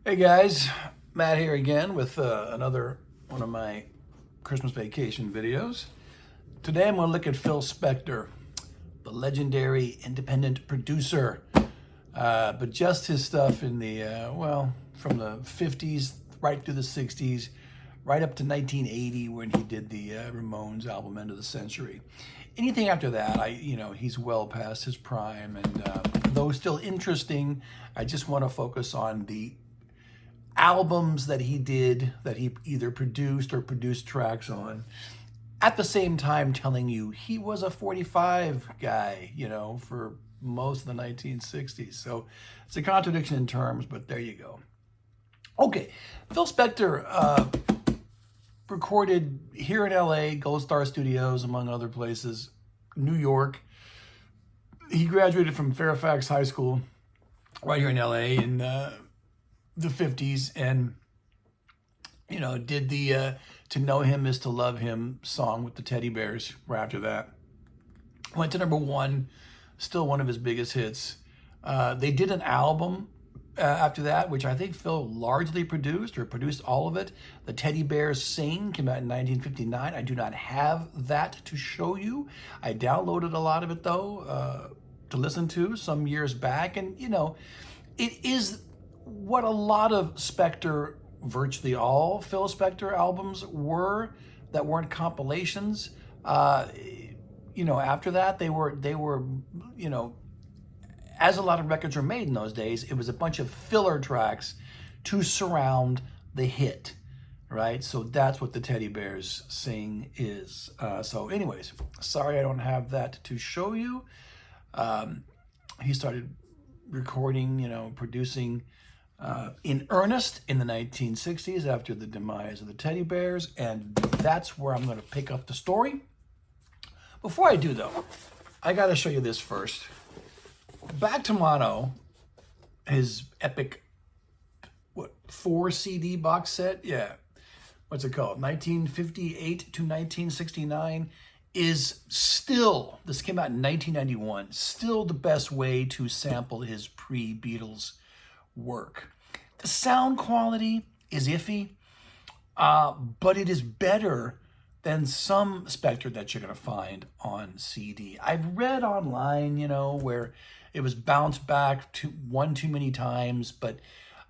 Hey guys, Matt here again with another one of my Christmas vacation videos. Today I'm going to look at Phil Spector, the legendary independent producer, but just his stuff in the, from the 50s right through the 60s, right up to 1980 when he did the Ramones album End of the Century. Anything after that, he's well past his prime, and though still interesting, I just want to focus on the albums that he did, that he either produced or produced tracks on, at the same time telling you he was a 45 guy, for most of the 1960s. So it's a contradiction in terms, but there you go. Okay, Phil Spector recorded here in LA, Gold Star Studios, among other places, New York. He graduated from Fairfax High School right here in LA in the 50s, and did the To Know Him Is to Love Him song with the Teddy Bears right after that. Went to #1, still one of his biggest hits. They did an album after that, which I think Phil largely produced, or produced all of it. The Teddy Bears Sing came out in 1959. I do not have that to show you. I downloaded a lot of it though, to listen to some years back, and it is what a lot of Spector, virtually all Phil Spector albums were that weren't compilations. After that, they were, as a lot of records were made in those days, it was a bunch of filler tracks to surround the hit, right? So that's what the Teddy Bears Sing is. So anyways, sorry I don't have that to show you. He started recording, producing in earnest in the 1960s after the demise of the Teddy Bears, and that's where I'm going to pick up the story. Before I do though, I got to show you this first. Back to Mono, his epic 4 CD box set, what's it called, 1958 to 1969, is still, this came out in 1991, still the best way to sample his pre-Beatles work. The sound quality is iffy, but it is better than some Spector that you're going to find on CD. I've read online, where it was bounced back to one too many times, but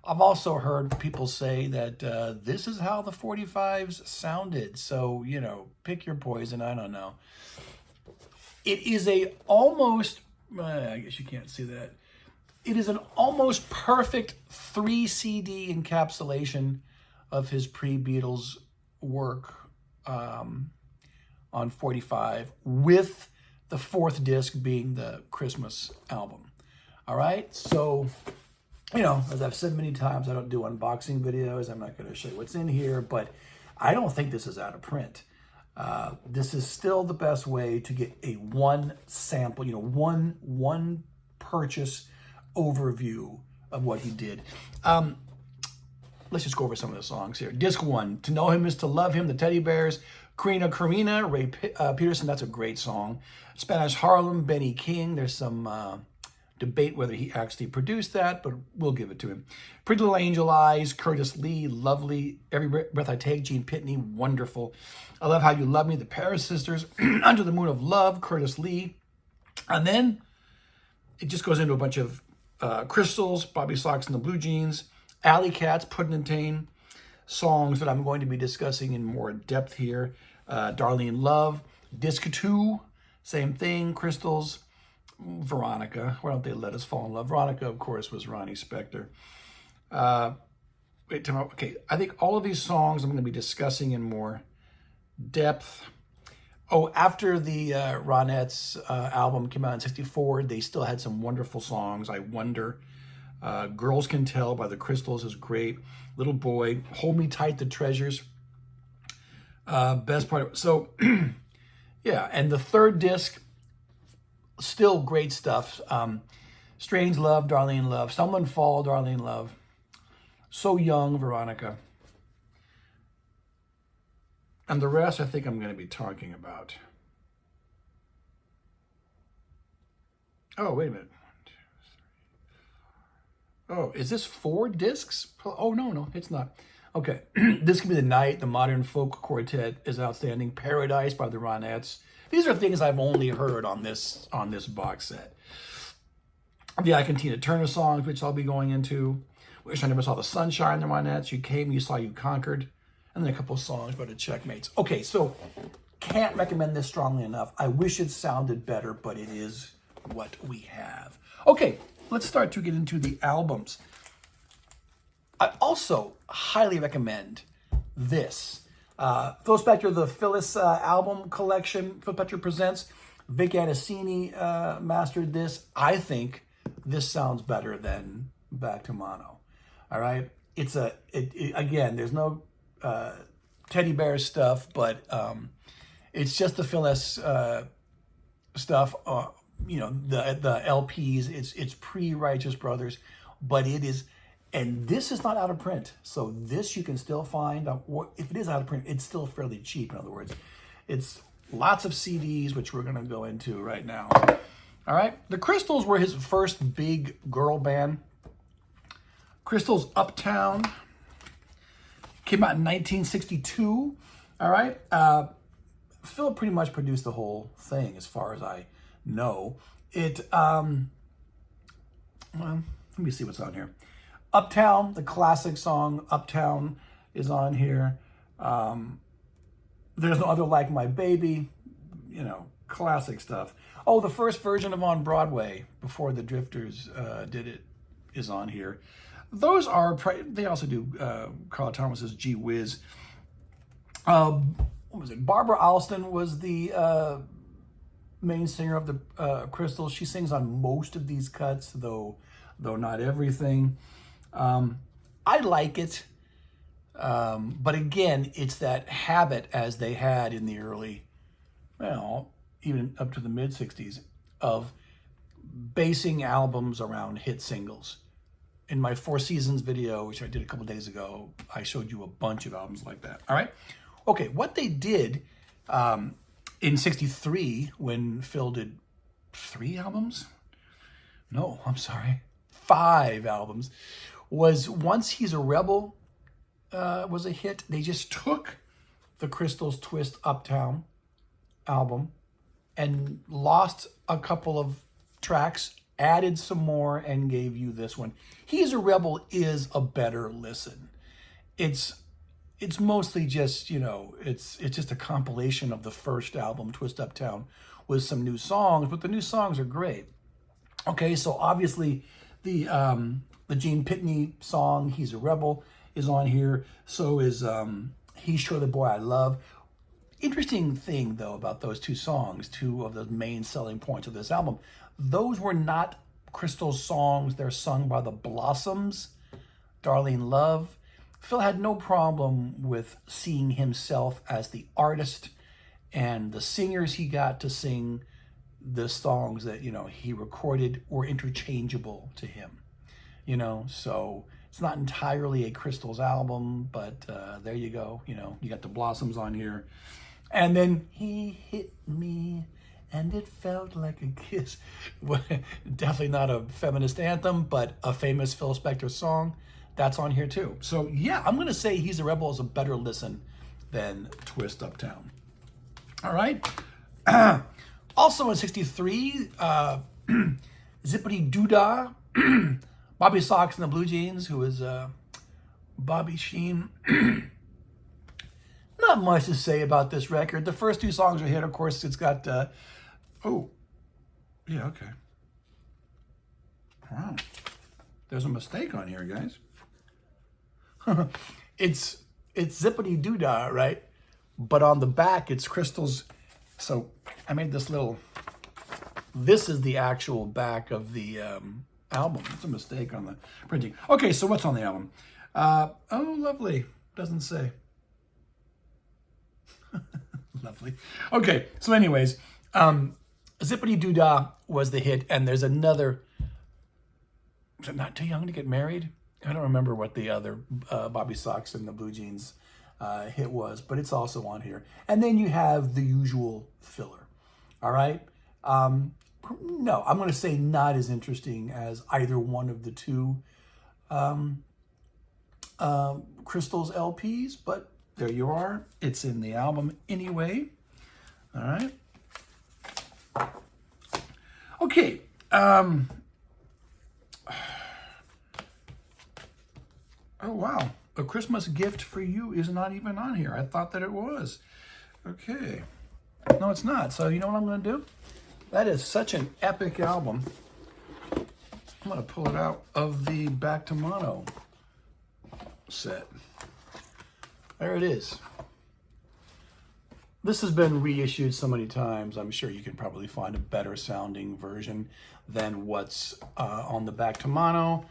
I've also heard people say that this is how the 45s sounded. So, pick your poison. I don't know. It is a almost, I guess you can't see that. It is an almost perfect 3 CD encapsulation of his pre-Beatles work on 45, with the 4th disc being the Christmas album. All right, so, as I've said many times, I don't do unboxing videos. I'm not going to show you what's in here, but I don't think this is out of print. This is still the best way to get a one sample, one purchase overview of what he did. Let's just go over some of the songs here. Disc 1, To Know Him Is to Love Him, the Teddy Bears. Carina, Ray Peterson, that's a great song. Spanish Harlem, Benny King. There's some debate whether he actually produced that, but we'll give it to him. Pretty Little Angel Eyes, Curtis Lee, Lovely. Every Breath I Take, Gene Pitney, wonderful. I Love How You Love Me, the Paris Sisters. Under the Moon of Love, Curtis Lee. And then it just goes into a bunch of Crystals, Bobby Sox and the Blue Jeans, Alley Cats, Puddin' and Tane, songs that I'm going to be discussing in more depth here. Darlene Love, Disc 2, same thing, Crystals, Veronica, Why Don't They Let Us Fall in Love? Veronica, of course, was Ronnie Spector. Okay, I think all of these songs I'm going to be discussing in more depth. Oh, after the Ronettes album came out in 64, they still had some wonderful songs. I Wonder, Girls Can Tell by the Crystals is great. Little Boy, Hold Me Tight, The Treasures. Best part of it. So, yeah, and the 3rd disc, still great stuff. Strange Love, Darlene Love. Someone Fall, Darlene Love. So Young, Veronica. And the rest I think I'm going to be talking about. Oh, wait a minute. Oh, is this 4 discs? Oh, no, it's not. Okay, This Could Be the Night, the Modern Folk Quartet is outstanding. Paradise by the Ronettes. These are things I've only heard on this box set. The I Can Tina Turner songs, which I'll be going into. Wish I Never Saw the Sunshine, the Ronettes. You Came, You Saw, You Conquered. And then a couple of songs by the Checkmates. Okay, so can't recommend this strongly enough. I wish it sounded better, but it is what we have. Okay, let's start to get into the albums. I also highly recommend this. Phil Spector, the Phyllis album collection, Phil Spector Presents. Vic Anasini mastered this. I think this sounds better than Back to Mono. All right? Again, there's no teddy bear stuff, but it's just the Phyllis stuff. The LPs. It's pre-Righteous Brothers, but it is, and this is not out of print. So this you can still find. If it is out of print, it's still fairly cheap. In other words, it's lots of CDs, which we're going to go into right now. All right, the Crystals were his first big girl band. Crystals Uptown came out in 1962. All right. Phil pretty much produced the whole thing, as far as I know. Well, let me see what's on here. Uptown, the classic song Uptown, is on here. There's No Other Like My Baby, classic stuff. Oh, the first version of On Broadway, before the Drifters did it, is on here. Those are, they also do Carl Thomas's Gee Whiz. What was it? Barbara Alston was the main singer of the Crystals. She sings on most of these cuts, though not everything. I like it. But again, it's that habit, as they had in the early, even up to the mid-60s, of basing albums around hit singles. In my 4 Seasons video, which I did a couple days ago, I showed you a bunch of albums like that. All right? Okay, what they did in 63, when Phil did 3 albums? No, I'm sorry. 5 albums. Was Once He's a Rebel was a hit. They just took the Crystals' Twist Uptown album and lost a couple of tracks, added some more, and gave you this one. He's a Rebel is a better listen. It's mostly just, it's just a compilation of the first album, Twist Uptown, with some new songs, but the new songs are great. Okay, so obviously the Gene Pitney song, He's a Rebel, is on here. So is He's Sure the Boy I Love. Interesting thing, though, about those 2 songs, 2 of the main selling points of this album, those were not Crystal's songs. They're sung by the Blossoms, Darlene Love. Phil had no problem with seeing himself as the artist, and the singers he got to sing the songs that, he recorded were interchangeable to him. So it's not entirely a Crystals album, but there you go. You got the Blossoms on here. And then He Hit Me and It Felt Like a Kiss. Definitely not a feminist anthem, but a famous Phil Spector song. That's on here too. So yeah, I'm going to say He's a Rebel is a better listen than Twist Uptown. All right. Also in 63, Zippity Doodah, Bobby Sox and the Blue Jeans, who is Bobby Sheen. Not much to say about this record. The first 2 songs are hit. Of course, it's got, oh, yeah, okay. Wow. There's a mistake on here, guys. It's Zippity Doodah, right? But on the back, it's Crystals. So I made this this is the actual back of the album. It's a mistake on the printing. Okay, so what's on the album? Oh, lovely. Doesn't say. Lovely. Okay, so anyways, Zippity Doodah was the hit, and there's another, is it Not Too Young to Get Married? I don't remember what the other Bobby Sox and the Blue Jeans hit was, but it's also on here. And then you have the usual filler. All right? No, I'm going to say not as interesting as either one of the 2 Crystal's LPs, but there you are. It's in the album anyway. All right. Okay. Oh, wow. A Christmas Gift for You is not even on here. I thought that it was. Okay. No, it's not. So you know what I'm going to do? That is such an epic album. I'm going to pull it out of the Back to Mono set. There it is. This has been reissued so many times. I'm sure you can probably find a better sounding version than what's on the Back to Mono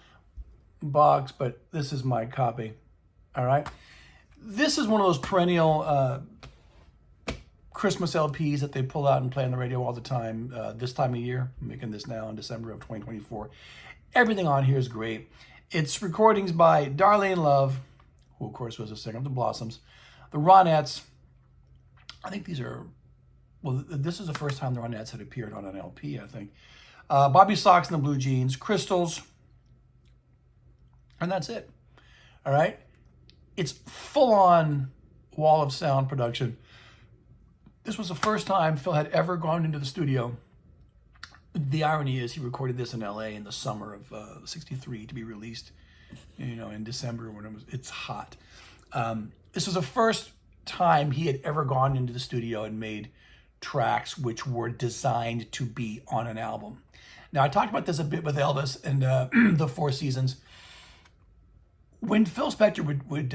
box, but this is my copy. All right. This is one of those perennial Christmas LPs that they pull out and play on the radio all the time. This time of year, I'm making this now in December of 2024. Everything on here is great. It's recordings by Darlene Love, who of course was a singer of the Blossoms, the Ronettes. I think these are, well, this is the first time the Ronettes had appeared on an LP, I think. Bobby Sox and the Blue Jeans, Crystals, and that's it. All right? It's full-on wall of sound production. This was the first time Phil had ever gone into the studio. The irony is he recorded this in LA in the summer of '63 to be released, in December when it's hot. This was the first time he had ever gone into the studio and made tracks which were designed to be on an album. Now, I talked about this a bit with Elvis and the Four Seasons. When Phil Spector would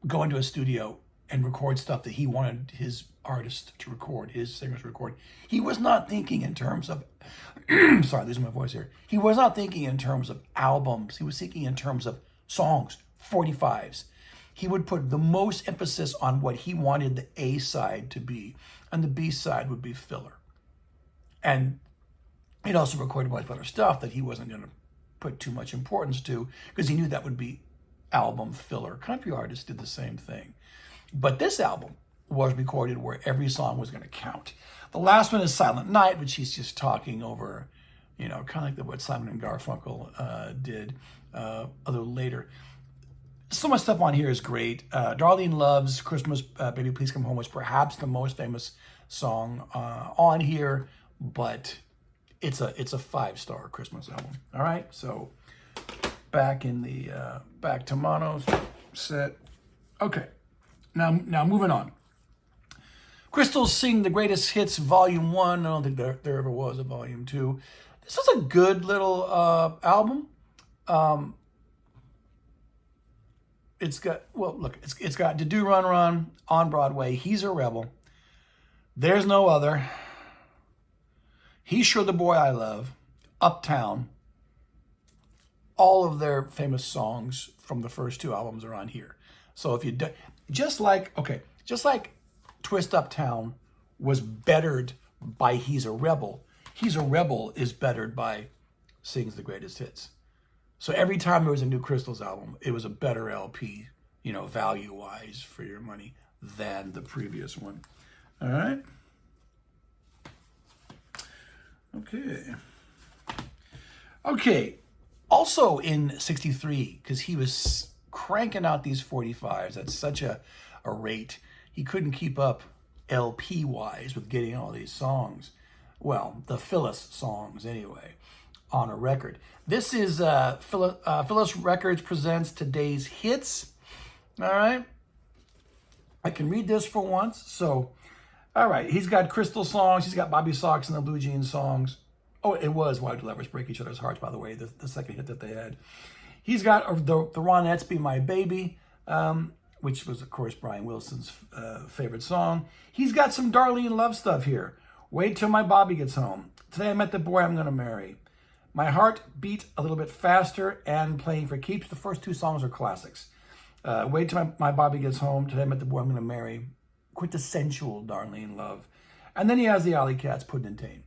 go into a studio and record stuff that he wanted his artists to record, his singers to record, he was not thinking in terms of, sorry, losing my voice here. He was not thinking in terms of albums. He was thinking in terms of songs, 45s. He would put the most emphasis on what he wanted the A side to be, and the B side would be filler. And he'd also recorded a bunch of other stuff that he wasn't going to put too much importance to because he knew that would be album filler. Country artists did the same thing. But this album was recorded where every song was going to count. The last one is Silent Night, which he's just talking over, kind of like what Simon and Garfunkel did a little later. So much stuff on here is great. Darlene Love's Christmas Baby Please Come Home was perhaps the most famous song on here, but it's a 5-star Christmas album. All right, so back in the Back to Mono set. Okay, now moving on. Crystals Sing the Greatest Hits Volume 1. I don't think there ever was a Volume 2. This is a good little album. It's got, it's got To Do Run Run on Broadway, He's a Rebel, There's No Other, He's Sure the Boy I Love, Uptown. All of their famous songs from the first two albums are on here. So if you do, just like Twist Uptown was bettered by He's a Rebel is bettered by Sings the Greatest Hits. So every time there was a new Crystals album, it was a better LP, value-wise for your money than the previous one. All right? Okay. Also in '63, because he was cranking out these 45s at such a rate, he couldn't keep up LP-wise with getting all these songs. Well, the Phyllis songs anyway, on a record. This is Phyllis Records presents Today's Hits. All right. I can read this for once. So, all right. He's got Crystal songs. He's got Bobby Sox and the Blue Jeans songs. Oh, it was Why Do Lovers Break Each Other's Hearts, by the way, the second hit that they had. He's got the Ronettes Be My Baby, which was, of course, Brian Wilson's favorite song. He's got some Darlene Love stuff here. Wait Till My Bobby Gets Home. Today I Met the Boy I'm Gonna Marry. My Heart Beat a Little Bit Faster and Playing for Keeps. The first two songs are classics. Wait Till My Bobby Gets Home. Today I Met the Boy I'm Gonna Marry. Quintessential Darlene Love. And then he has the Alley Cats, Puddin' and Tane.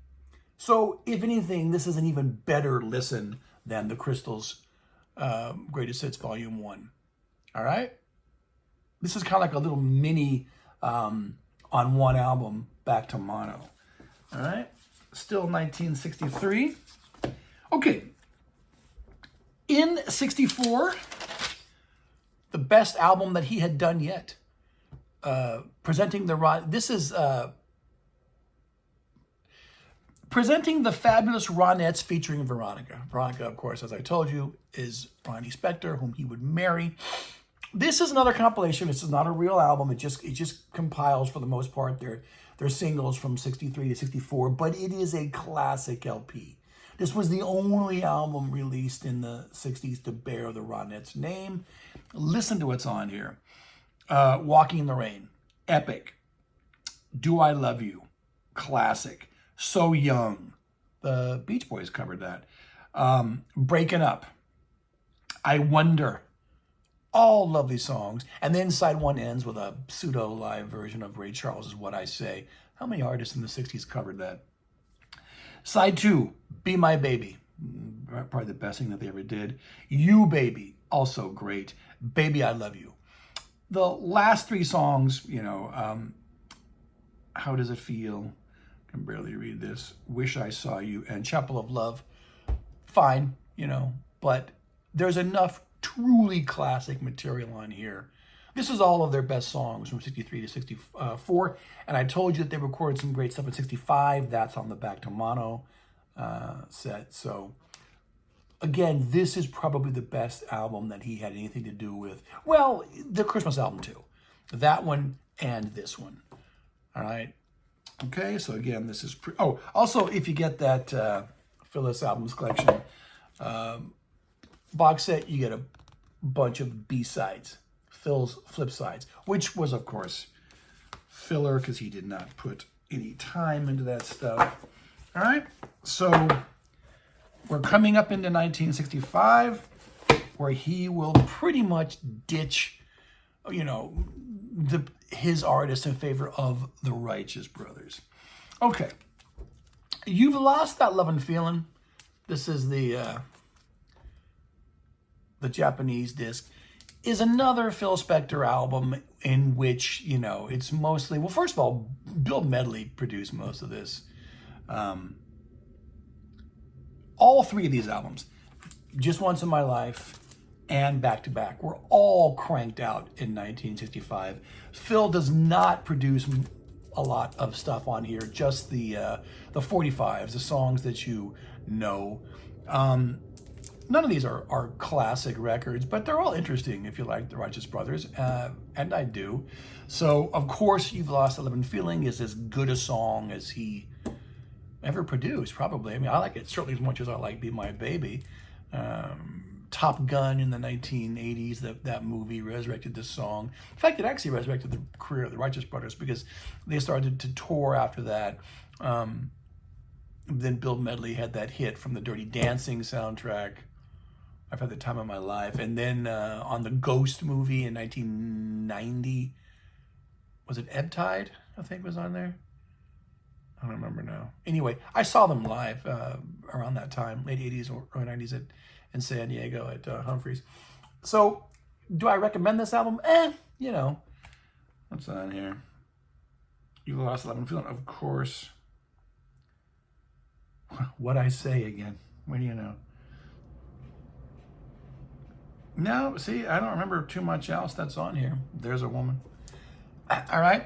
So, if anything, this is an even better listen than the Crystals Greatest Hits Volume 1. All right? This is kind of like a little mini on one album, Back to Mono. All right? Still 1963. Okay. In 64, the best album that he had done yet. Presenting the Fabulous Ronettes featuring Veronica. Veronica, of course, as I told you, is Ronnie Spector, whom he would marry. This is another compilation. This is not a real album. It just compiles, for the most part, their singles from 63 to 64, but it is a classic LP. This was the only album released in the 60s to bear the Ronettes name. Listen to what's on here. Walking in the Rain, epic. Do I Love You, classic. So Young, the Beach Boys covered that. Breaking Up, I Wonder, all lovely songs. And then side one ends with a pseudo live version of Ray Charles' What I Say. How many artists in the 60s covered that? Side two, Be My Baby, probably the best thing that they ever did. You Baby, also great. Baby, I Love You. The last three songs, How Does It Feel? I can barely read this. Wish I Saw You and Chapel of Love. Fine, but there's enough truly classic material on here. This is all of their best songs from 63 to 64. And I told you that they recorded some great stuff in 65. That's on the Back to Mono set. So again, this is probably the best album that he had anything to do with. Well, the Christmas album too. That one and this one. All right. Okay, so again, this is... also, if you get that Phyllis Albums Collection box set, you get a bunch of B-sides, Phil's flip sides, which was, of course, filler because he did not put any time into that stuff. All right, so we're coming up into 1965, where he will pretty much ditch, his artists in favor of the Righteous Brothers. Okay, You've Lost That Lovin' Feeling. This is the Japanese disc. Is another Phil Spector album in which, it's mostly... Well, first of all, Bill Medley produced most of this. All three of these albums, Just Once in My Life and Back to Back, were all cranked out in 1965. Phil does not produce a lot of stuff on here, just the 45s, the songs that you know. None of these are classic records, but they're all interesting if you like the Righteous Brothers, and I do. So, of course, You've Lost That Lovin' Feeling is as good a song as he ever produced, probably. I mean, I like it certainly as much as I like Be My Baby. Top Gun in the 1980s, that movie resurrected this song. In fact, it actually resurrected the career of the Righteous Brothers because they started to tour after that. Then Bill Medley had that hit from the Dirty Dancing soundtrack, I've Had the Time of My Life. And then on the Ghost movie in 1990, was it Ebb Tide, I think was on there? I don't remember now. Anyway, I saw them live around that time, late 80s or early 90s in San Diego at Humphreys. So, do I recommend this album? What's on here? You've Lost That Lovin' Feeling, of course. What I Say again? What do you know? No, see, I don't remember too much else that's on here. There's a Woman. All right.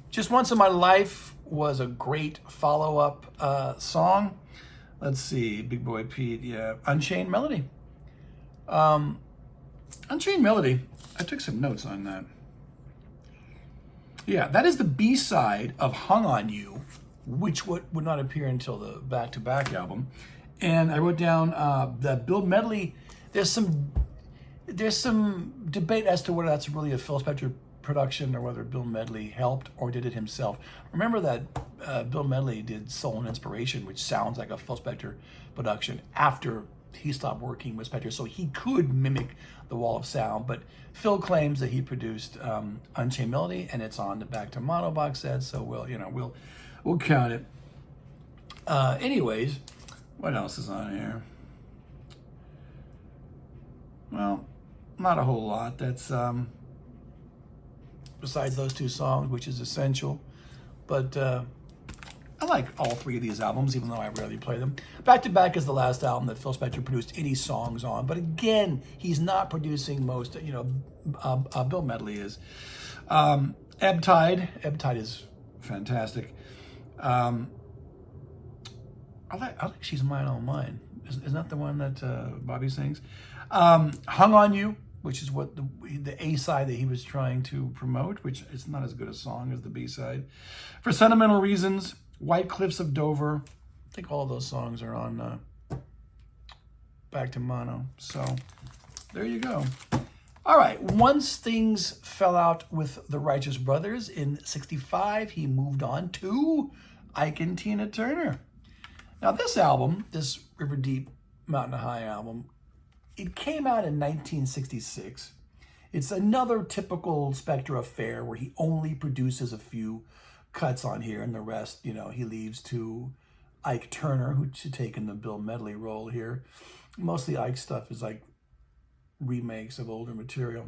Just Once in My Life was a great follow-up song. Let's see, Big Boy Pete, yeah. Unchained Melody. Unchained Melody, I took some notes on that. Yeah, that is the B-side of Hung on You, which would not appear until the Back to Back album. And I wrote down that Bill Medley, there's some debate as to whether that's really a Phil Spector production or whether Bill Medley helped or did it himself. Remember that Bill Medley did Soul and Inspiration, which sounds like a Phil Spector production after he stopped working with Spector, so he could mimic the Wall of Sound. But Phil claims that he produced Unchained Melody, and it's on the Back to Mono box set, so we'll count it. Anyways, what else is on here? Well, not a whole lot. That's besides those two songs, which is essential. But I like all three of these albums, even though I rarely play them. Back to Back is the last album that Phil Spector produced any songs on. But again, he's not producing most, Bill Medley is. Ebb Tide is fantastic. I like She's Mine, All Mine. Isn't that the one that Bobby sings? Hung on You, which is what the A-side that he was trying to promote, which is not as good a song as the B-side. For Sentimental Reasons, White Cliffs of Dover. I think all of those songs are on Back to Mono. So there you go. All right, once things fell out with the Righteous Brothers in '65, he moved on to Ike and Tina Turner. Now this album, this River Deep Mountain High album, it came out in 1966. It's another typical Spector affair where he only produces a few cuts on here, and the rest, he leaves to Ike Turner, who should take in the Bill Medley role here. Mostly Ike stuff is like remakes of older material.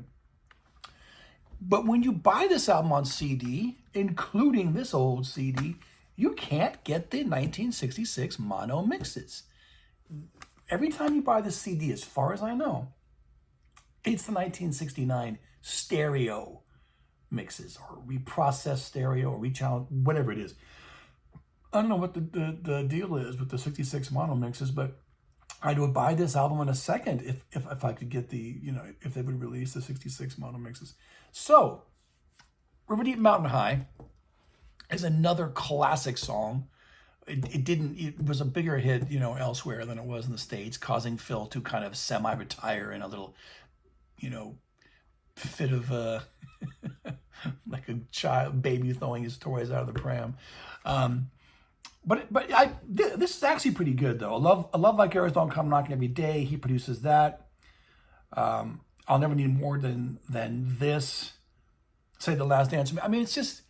But when you buy this album on CD, including this old CD, you can't get the 1966 mono mixes. Every time you buy the CD, as far as I know, it's the 1969 stereo mixes, or reprocessed stereo, or rechanneled, whatever it is. I don't know what the deal is with the 66 mono mixes, but I would buy this album in a second if I could get if they would release the 66 mono mixes. So, River Deep Mountain High is another classic song. It was a bigger hit, elsewhere than it was in the States, causing Phil to kind of semi-retire in a little, fit of like a baby throwing his toys out of the pram. This is actually pretty good though. I love Like Arrows Don't Come Knocking Every Day. He produces that. I'll Never Need More Than This. Say the Last Dance. I mean, it's just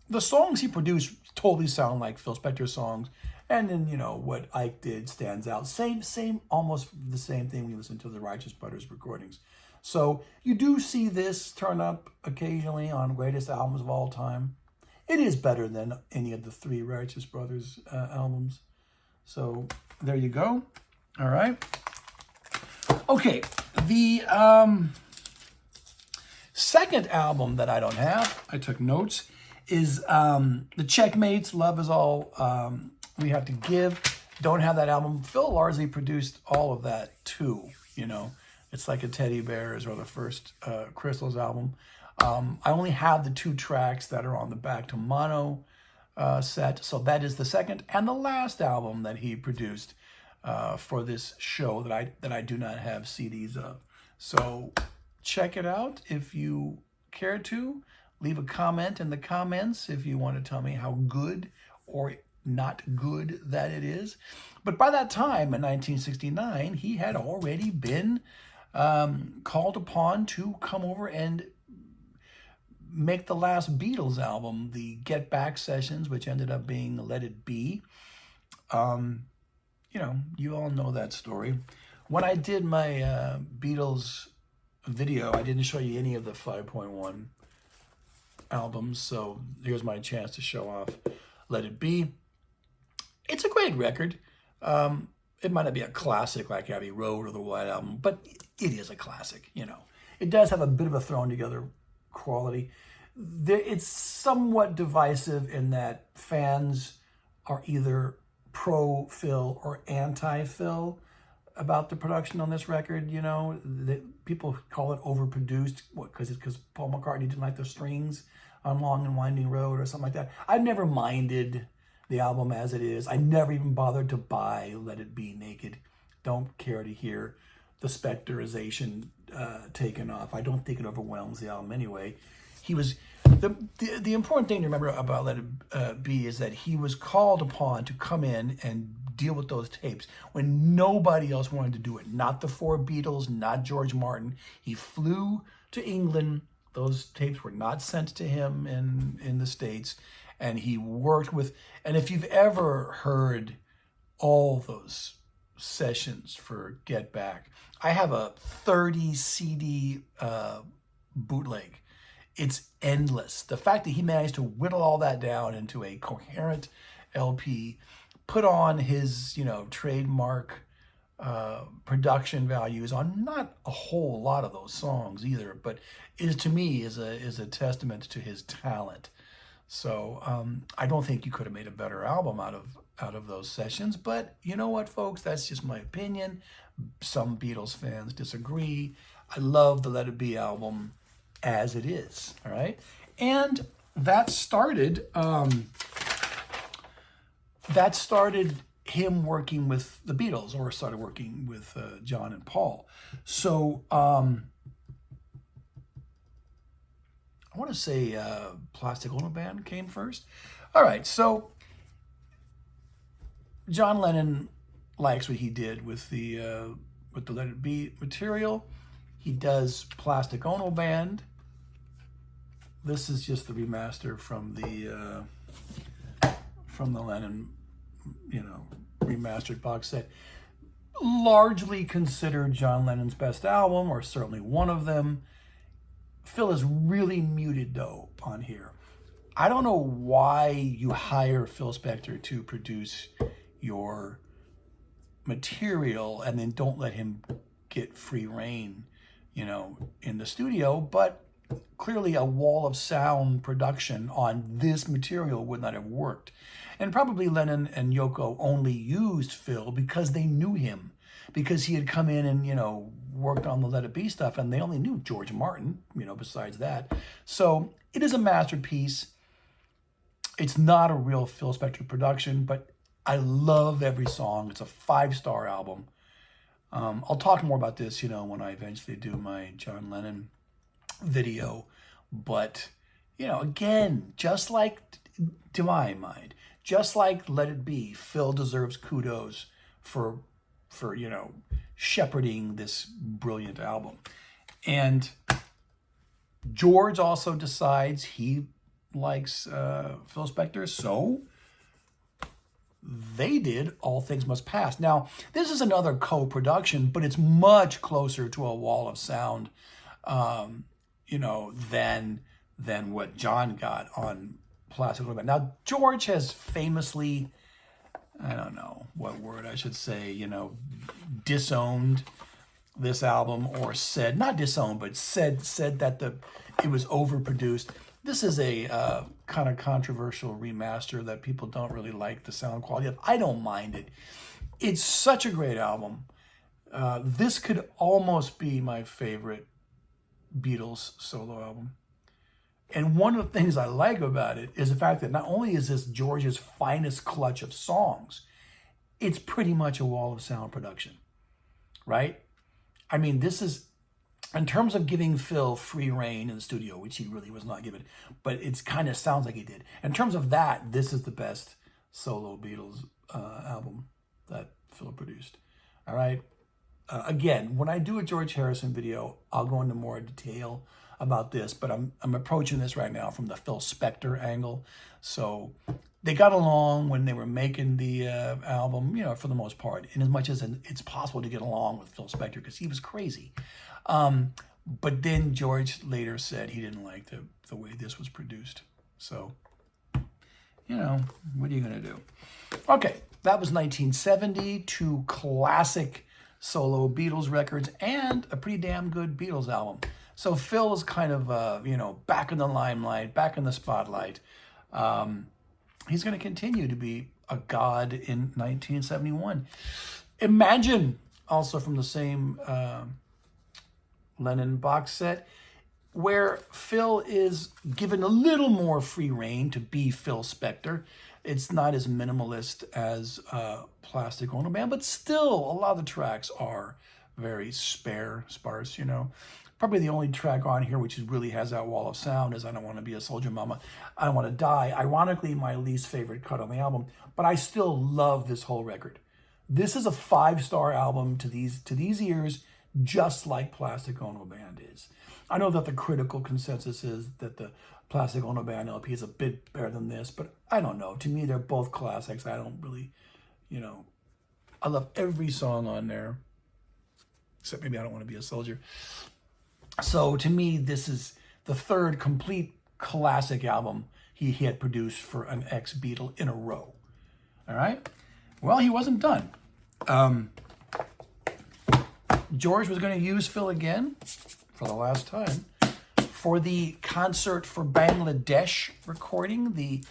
the songs he produced totally sound like Phil Spector songs, and then what Ike did stands out. Same, almost the same thing when you listen to the Righteous Brothers recordings. So you do see this turn up occasionally on greatest albums of all time. It is better than any of the three Righteous Brothers albums. So there you go. All right. Okay. The second album that I don't have, I took notes, is the Checkmates, Love Is All We Have to Give. Don't have that album. Phil largely produced all of that too, It's Like a Teddy Bears or the first Crystals album. I only have the 2 tracks that are on the Back to Mono set. So that is the second and the last album that he produced for this show that I do not have CDs of. So check it out if you care to. Leave a comment in the comments if you want to tell me how good or not good that it is. But by that time, in 1969, he had already been called upon to come over and make the last Beatles album, the Get Back sessions, which ended up being Let It Be. You all know that story. When I did my Beatles video, I didn't show you any of the 5.1 albums, so here's my chance to show off Let It Be. It's a great record. It might not be a classic like Abbey Road or the White Album, but it is a classic, It does have a bit of a thrown together quality. It's somewhat divisive in that fans are either pro-Phil or anti-Phil about the production on this record. People call it overproduced because Paul McCartney didn't like the strings on Long and Winding Road or something like that. I've never minded the album as it is. I never even bothered to buy Let It Be naked. Don't care to hear the Spectorization taken off. I don't think it overwhelms the album anyway. He was the important thing to remember about Let It Be is that he was called upon to come in and deal with those tapes when nobody else wanted to do it. Not the 4 Beatles, not George Martin. He flew to England. Those tapes were not sent to him in the States, and he worked with. And if you've ever heard all those sessions for Get Back, I have a 30 CD bootleg. It's endless. The fact that he managed to whittle all that down into a coherent LP, put on his, trademark production values on not a whole lot of those songs either, but is to me is a testament to his talent. So I don't think you could have made a better album out of those sessions. But you know what, folks? That's just my opinion. Some Beatles fans disagree. I love the Let It Be album as it is. All right, and that started him working with the Beatles, or started working with John and Paul. So I want to say Plastic Ono Band came first. All right, so John Lennon likes what he did with the Let It Be material. He does Plastic Ono Band. This is just the remaster from the Lennon, remastered box set. Largely considered John Lennon's best album, or certainly one of them. Phil is really muted though on here. I don't know why you hire Phil Spector to produce your material and then don't let him get free reign, in the studio, but clearly a wall of sound production on this material would not have worked. And probably Lennon and Yoko only used Phil because they knew him, because he had come in and, worked on the Let It Be stuff, and they only knew George Martin, besides that. So it is a masterpiece. It's not a real Phil Spector production, but I love every song. It's a 5-star album. I'll talk more about this, when I eventually do my John Lennon video. But, again, just like, to my mind, just like Let It Be, Phil deserves kudos for shepherding this brilliant album. And George also decides he likes Phil Spector, so they did All Things Must Pass. Now, this is another co-production, but it's much closer to a wall of sound, than what John got on Plastic Ono Band. Now, George has famously, I don't know what word I should say, disowned this album, or said, not disowned, but said that it was overproduced. This is a kind of controversial remaster that people don't really like the sound quality of. I don't mind it. It's such a great album. This could almost be my favorite Beatles solo album. And one of the things I like about it is the fact that not only is this George's finest clutch of songs, it's pretty much a wall of sound production, right? I mean, this is, in terms of giving Phil free reign in the studio, which he really was not given, but it kind of sounds like he did. In terms of that, this is the best solo Beatles album that Phil produced. All right. Again, when I do a George Harrison video, I'll go into more detail about this, but I'm approaching this right now from the Phil Spector angle. So they got along when they were making the album, for the most part, in as much as it's possible to get along with Phil Spector because he was crazy. But then George later said he didn't like the way this was produced. So, what are you going to do? Okay, that was 1970, 2 classic solo Beatles records and a pretty damn good Beatles album. So Phil is kind of, back in the limelight, back in the spotlight. He's going to continue to be a god in 1971. Imagine, also from the same Lennon box set, where Phil is given a little more free reign to be Phil Spector. It's not as minimalist as Plastic Ono Band, but still a lot of the tracks are very sparse, Probably the only track on here which really has that wall of sound is I Don't Want to Be a Soldier Mama, I Don't Want to Die. Ironically, my least favorite cut on the album, but I still love this whole record. This is a 5-star album to these ears, just like Plastic Ono Band is. I know that the critical consensus is that the Plastic Ono Band LP is a bit better than this, but I don't know. To me, they're both classics. I don't really, I love every song on there, except maybe I Don't Want to Be a Soldier. So to me, this is the third complete classic album he had produced for an ex-Beatle in a row. All right. Well, he wasn't done. George was going to use Phil again for the last time for the concert for Bangladesh recording, the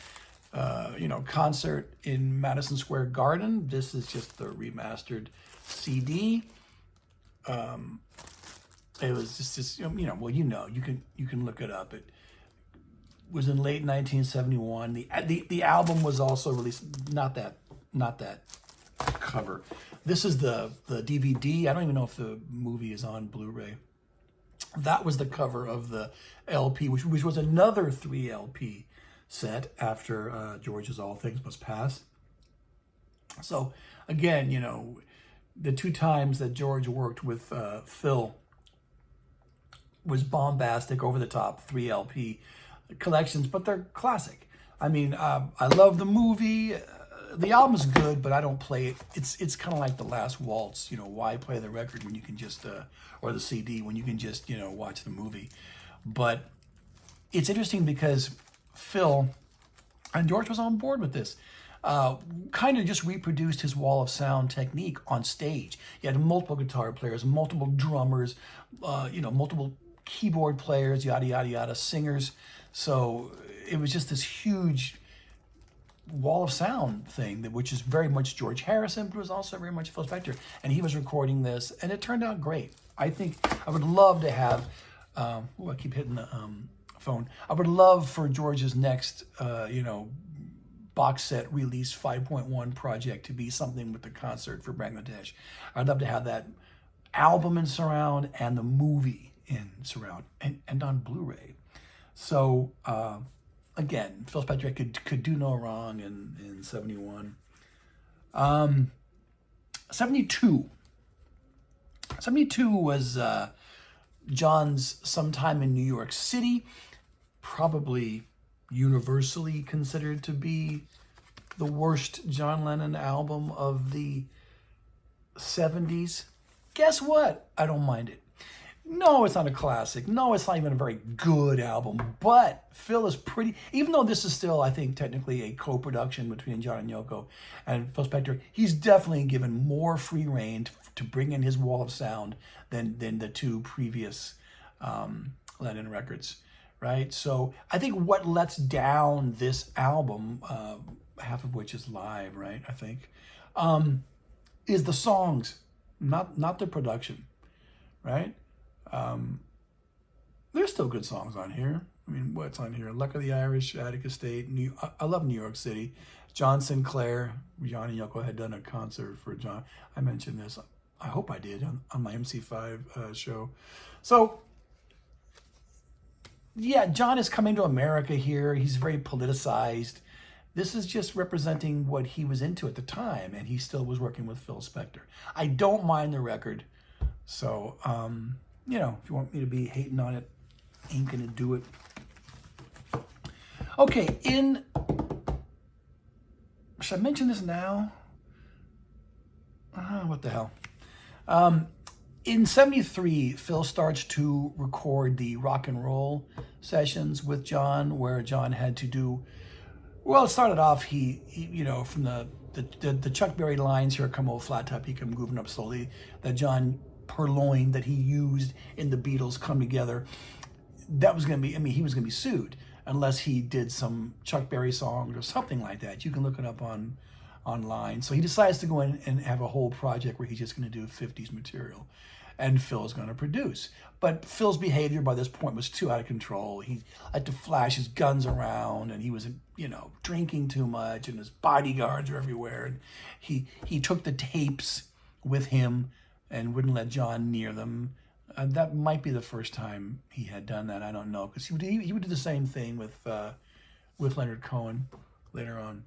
concert in Madison Square Garden. This is just the remastered CD. It was just you can look it up. It was in late 1971. The album was also released. Not that cover. This is the DVD. I don't even know if the movie is on Blu-ray. That was the cover of the LP, which was another 3 LP set after George's All Things Must Pass. So again, the 2 times that George worked with Phil was bombastic, over the top 3 LP collections, but they're classic. I mean, I love the movie. The album's good, but I don't play it. It's kind of like The Last Waltz. Why play the record when you can just, or the CD when you can just, watch the movie? But it's interesting because Phil and George was on board with this. Kind of just reproduced his wall of sound technique on stage. You had multiple guitar players, multiple drummers, multiple keyboard players, yada, yada, yada, singers. So it was just this huge wall of sound thing, which is very much George Harrison, but was also very much Phil Spector. And he was recording this, and it turned out great. I think I would love to have, I keep hitting the phone. I would love for George's next, box set release 5.1 project to be something with the concert for Bangladesh. I'd love to have that album in surround and the movie in surround and on Blu-ray. So, again, Phil Spector could do no wrong in 71. 72. 72 was John's Sometime in New York City, probably universally considered to be the worst John Lennon album of the 70s. Guess what? I don't mind it. No, it's not a classic. No, it's not even a very good album. But Phil is pretty, even though this is still, I think, technically a co-production between John and Yoko and Phil Spector, he's definitely given more free rein to bring in his wall of sound than the 2 previous Lennon records, right? So I think what lets down this album, half of which is live, right, I think, is the songs, not the production, right? There's still good songs on here. I mean, what's on here? Luck of the Irish, Attic Estate, I love New York City. John Sinclair, John and Yoko had done a concert for John. I mentioned this, I hope I did, on my MC5 show. So, yeah, John is coming to America here. He's very politicized. This is just representing what he was into at the time, and he still was working with Phil Spector. I don't mind the record. So, if you want me to be hating on it, ain't gonna do it. Okay, should I mention this now? What the hell? In 73, Phil starts to record the rock and roll sessions with John, where John had to do, well, it started off, he from the Chuck Berry lines, "Here come old flat top, he come moving up slowly," that John purloined, that he used in the Beatles Come Together. That was going to be, he was going to be sued unless he did some Chuck Berry song or something like that. You can look it up online. So he decides to go in and have a whole project where he's just going to do 50s material, and Phil's going to produce. But Phil's behavior by this point was too out of control. He liked to flash his guns around, and he was, drinking too much, and his bodyguards were everywhere. And he took the tapes with him and wouldn't let John near them. That might be the first time he had done that. I don't know, because he would do the same thing with Leonard Cohen later on.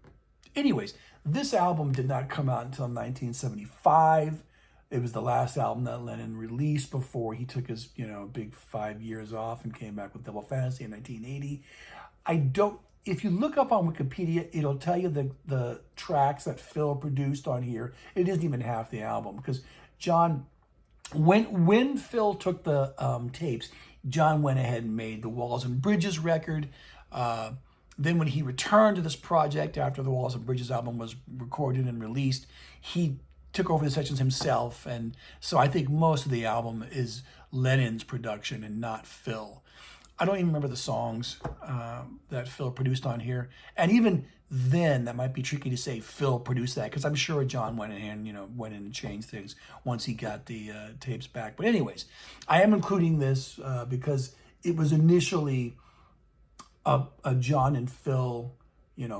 Anyways, this album did not come out until 1975. It was the last album that Lennon released before he took his big 5 years off and came back with Double Fantasy in 1980. If you look up on Wikipedia, it'll tell you the tracks that Phil produced on here. It isn't even half the album, because John, when Phil took the tapes, John went ahead and made the Walls and Bridges record, Then when he returned to this project after the Walls and Bridges album was recorded and released, he took over the sessions himself. And so I think most of the album is Lennon's production and not Phil. I don't even remember the songs that Phil produced on here. And even then, that might be tricky to say Phil produced that, because I'm sure John went in and, went in and changed things once he got the tapes back. But anyways, I am including this because it was initially a John and Phil,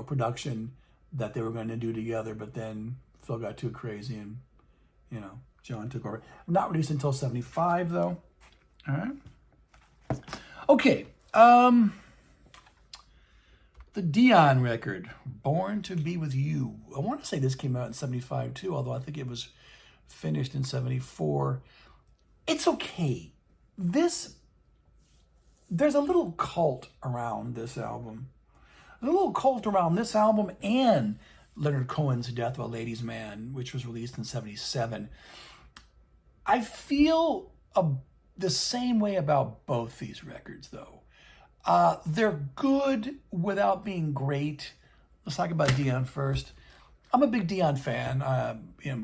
production that they were going to do together, but then Phil got too crazy and, John took over. Not released until 75, though. All right. Okay. The Dion record, Born to Be With You. I want to say this came out in 75, too, although I think it was finished in 74. It's okay. There's a little cult around this album. A little cult around this album and Leonard Cohen's Death of a Ladies' Man, which was released in 77. I feel the same way about both these records, though. They're good without being great. Let's talk about Dion first. I'm a big Dion fan,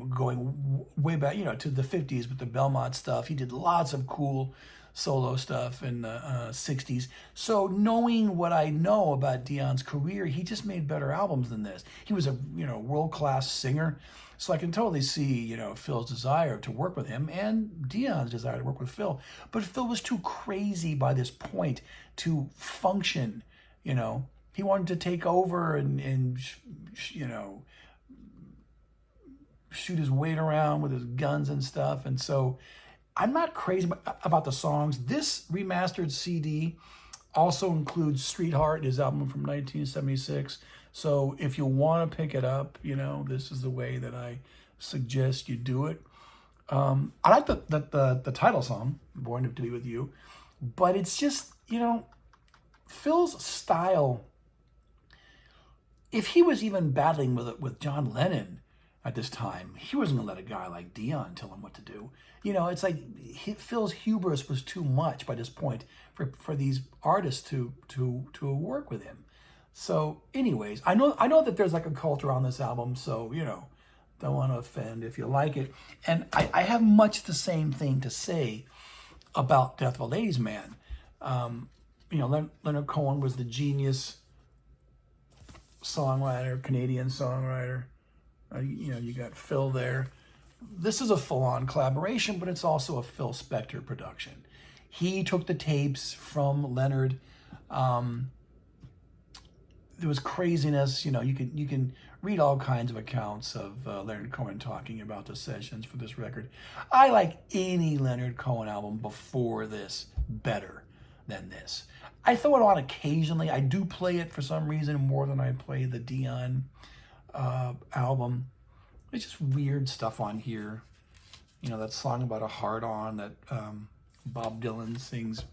going way back, to the 50s with the Belmont stuff. He did lots of cool solo stuff in the 60s. So knowing what I know about Dion's career, he just made better albums than this. He was a world-class singer. So I can totally see, Phil's desire to work with him and Dion's desire to work with Phil. But Phil was too crazy by this point to function, He wanted to take over and shoot his weight around with his guns and stuff. And so I'm not crazy about the songs. This remastered CD also includes Streetheart, his album from 1976. So if you want to pick it up, this is the way that I suggest you do it. I like the title song, Born to Be With You, but it's just, Phil's style. If he was even battling with John Lennon at this time, he wasn't going to let a guy like Dion tell him what to do. It's like Phil's hubris was too much by this point for these artists to work with him. So anyways, I know that there's like a cult around this album, so, don't want to offend if you like it. And I have much the same thing to say about Death of a Ladies' Man. Leonard Cohen was the genius songwriter, Canadian songwriter. You got Phil there. This is a full-on collaboration, but it's also a Phil Spector production. He took the tapes from Leonard. There was craziness. You can read all kinds of accounts of Leonard Cohen talking about the sessions for this record. I like any Leonard Cohen album before this better than this. I throw it on occasionally. I do play it for some reason more than I play the Dion album. It's just weird stuff on here. That song about a heart-on that Bob Dylan sings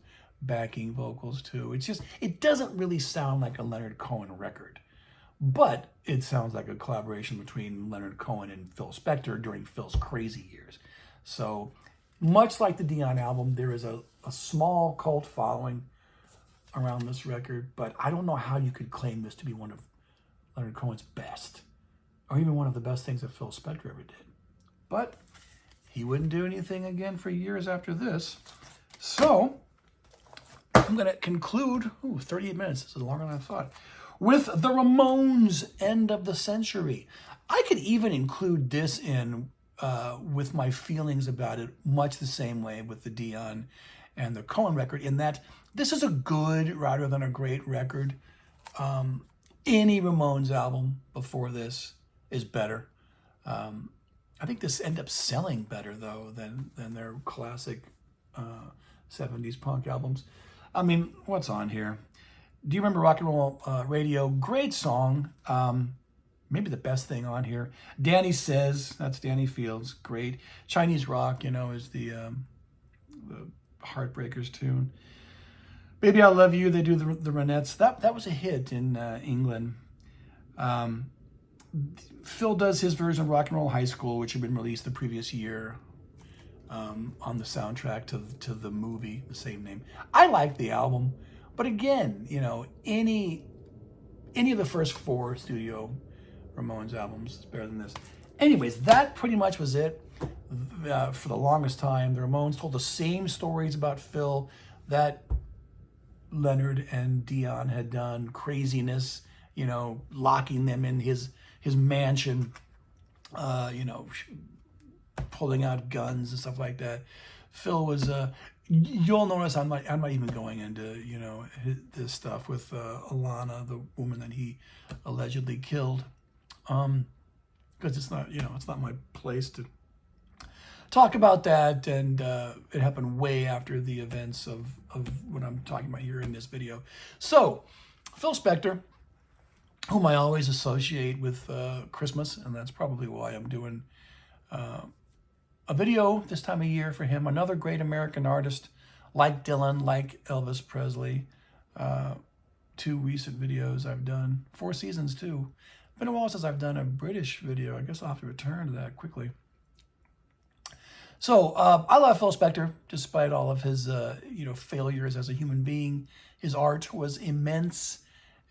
backing vocals to. It doesn't really sound like a Leonard Cohen record, but it sounds like a collaboration between Leonard Cohen and Phil Spector during Phil's crazy years. So much like the Dion album, there is a small cult following around this record, but I don't know how you could claim this to be one of Leonard Cohen's best, or even one of the best things that Phil Spector ever did. But he wouldn't do anything again for years after this. So I'm going to conclude, 38 minutes, this is longer than I thought, with the Ramones' End of the Century. I could even include this in with my feelings about it much the same way with the Dion and the Cohen record, in that this is a good rather than a great record. Any Ramones album before this is better. I think this ended up selling better, though, than their classic 70s punk albums. I mean, what's on here? Do you remember Rock and Roll Radio? Great song. Maybe the best thing on here. Danny Says, that's Danny Fields. Great. Chinese Rock, is the Heartbreakers tune. Baby I Love You, they do the Ronettes. That was a hit in England. Phil does his version of Rock and Roll High School, which had been released the previous year on the soundtrack to the movie, the same name. I like the album, but again, any any of the first 4 studio Ramones albums is better than this. Anyways, that pretty much was it. For the longest time, the Ramones told the same stories about Phil that Leonard and Dion had done. Craziness, you know, locking them in his mansion, you know, pulling out guns and stuff like that. Phil was, you'll notice I'm not even going into, you know, this stuff with Alana, the woman that he allegedly killed, because it's not, you know, it's not my place to talk about that, and it happened way after the events of what I'm talking about here in this video. So, Phil Spector, whom I always associate with Christmas, and that's probably why I'm doing a video this time of year for him. Another great American artist, like Dylan, like Elvis Presley. 2 recent videos I've done, 4 seasons too. Been a while since I've done a British video. I guess I'll have to return to that quickly. So I love Phil Spector, despite all of his you know, failures as a human being. His art was immense,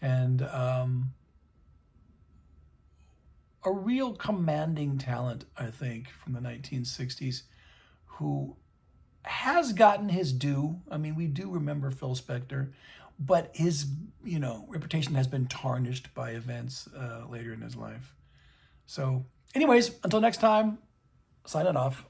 and a real commanding talent, I think, from the 1960s, who has gotten his due. I mean, we do remember Phil Spector, but his, you know, reputation has been tarnished by events later in his life. So anyways, until next time, signing off.